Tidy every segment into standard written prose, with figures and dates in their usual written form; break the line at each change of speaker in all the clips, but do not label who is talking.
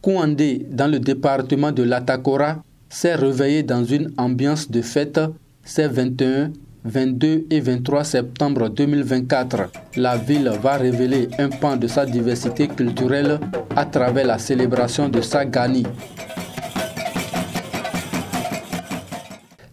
Kouandé, dans le département de l'Atakora, s'est réveillé dans une ambiance de fête ces 21, 22 et 23 septembre 2024. La ville va révéler un pan de sa diversité culturelle à travers la célébration de sa Gani.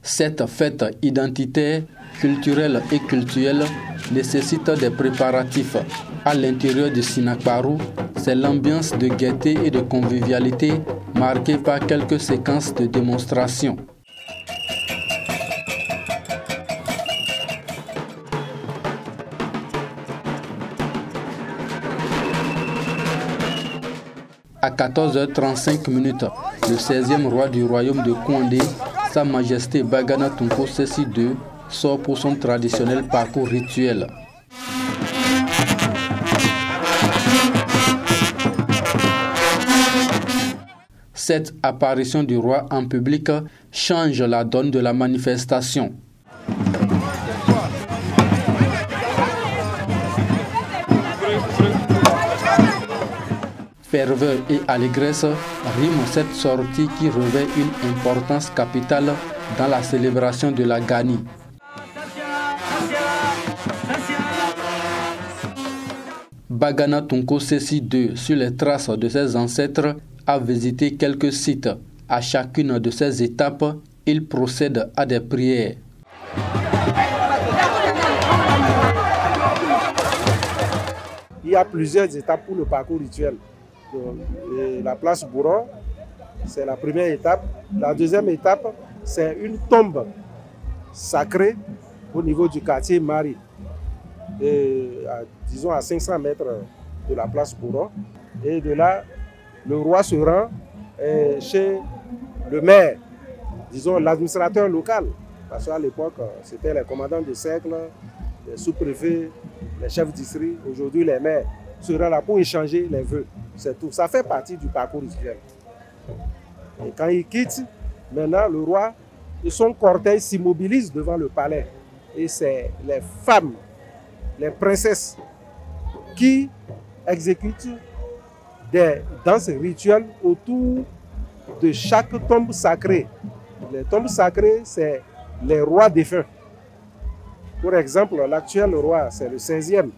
Cette fête identitaire, culturelle et cultuelle nécessite des préparatifs. À l'intérieur de Sinakbarou, c'est l'ambiance de gaieté et de convivialité marquée par quelques séquences de démonstration. À 14h35, le 16e roi du royaume de Kouandé, Sa Majesté Bagana Tunko Sessi II, sort pour son traditionnel parcours rituel. Cette apparition du roi en public change la donne de la manifestation. Ferveur et allégresse riment cette sortie qui revêt une importance capitale dans la célébration de la Gani. Bagana Tunko Sessi II, sur les traces de ses ancêtres, a visité quelques sites. À chacune de ces étapes, il procède à des prières.
Il y a plusieurs étapes pour le parcours rituel. La place Bouron, c'est la première étape. La deuxième étape, c'est une tombe sacrée au niveau du quartier Marie, disons à 500 mètres de la place Bouron. Et de là, le roi se rend chez le maire, disons l'administrateur local. Parce qu'à l'époque, c'était les commandants de cercle, les sous-préfets, les chefs district. Aujourd'hui, les maires se rendent là pour échanger les vœux. C'est tout. Ça fait partie du parcours rituel. Et quand il quitte, maintenant le roi et son cortège s'immobilisent devant le palais. Et c'est les femmes, les princesses, qui exécutent des danses rituelles autour de chaque tombe sacrée. Les tombes sacrées, c'est les rois défunts. Pour exemple, l'actuel roi, c'est le 16e.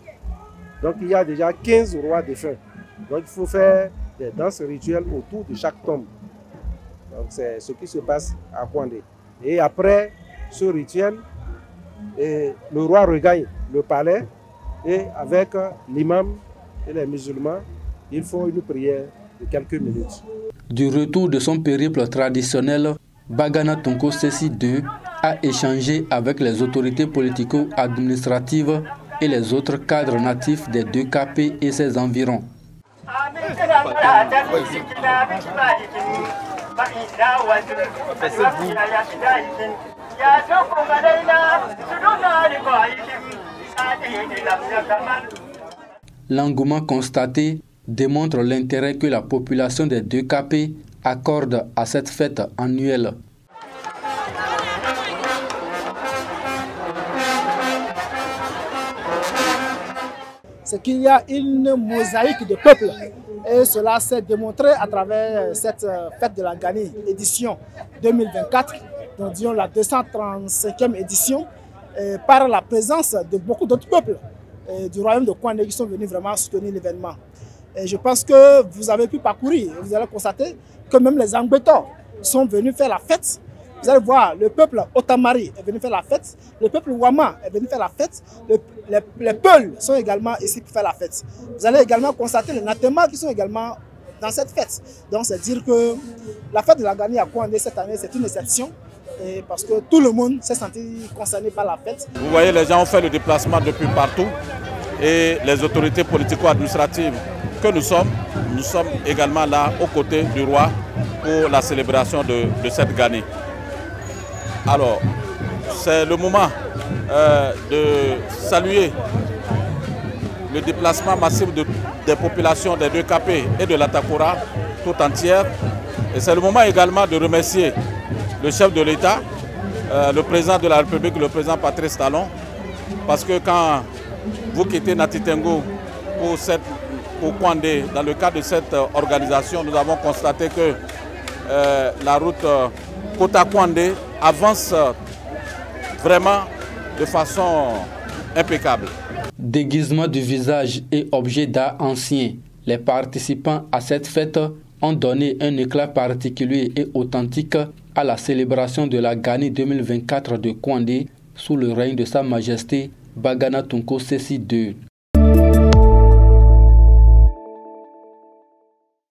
Donc il y a déjà 15 rois défunts. Donc il faut faire des danses rituelles autour de chaque tombe. Donc c'est ce qui se passe à Kouandé. Et après ce rituel, le roi regagne le palais et avec l'imam et les musulmans, ils font une prière de quelques minutes.
Du retour de son périple traditionnel, Bagana Tunko Sessi II a échangé avec les autorités politico-administratives et les autres cadres natifs des 2KP et ses environs. L'engouement constaté démontre l'intérêt que la population des 2KP accorde à cette fête annuelle.
C'est qu'il y a une mosaïque de peuples et cela s'est démontré à travers cette fête de la Gani, édition 2024, donc disons la 235e édition, par la présence de beaucoup d'autres peuples du royaume de Kouandé qui sont venus vraiment soutenir l'événement. Et je pense que vous avez pu parcourir et vous allez constater que même les Angbétors sont venus faire la fête. Vous allez voir, le peuple Otamari est venu faire la fête, le peuple Wama est venu faire la fête, les Peuls sont également ici pour faire la fête. Vous allez également constater les Natema qui sont également dans cette fête. Donc c'est dire que la fête de la Gani à Kouandé cette année, c'est une exception. Et parce que tout le monde s'est senti concerné par la fête.
Vous voyez, les gens ont fait le déplacement depuis partout et les autorités politico-administratives que nous sommes également là aux côtés du roi pour la célébration de cette Gani. Alors, c'est le moment de saluer le déplacement massif des populations des 2KP et de l'Atakora tout entière. Et c'est le moment également de remercier le chef de l'État, le président de la République, le président Patrice Talon, parce que quand vous quittez Nati Tengo pour cette pour Kouandé. Dans le cadre de cette organisation, nous avons constaté que la route Kota-Kouandé avance vraiment de façon impeccable.
Déguisement du visage et objets d'art anciens. Les participants à cette fête ont donné un éclat particulier et authentique à la célébration de la Gani 2024 de Kouandé sous le règne de Sa Majesté Bagana Tunko Sessi II.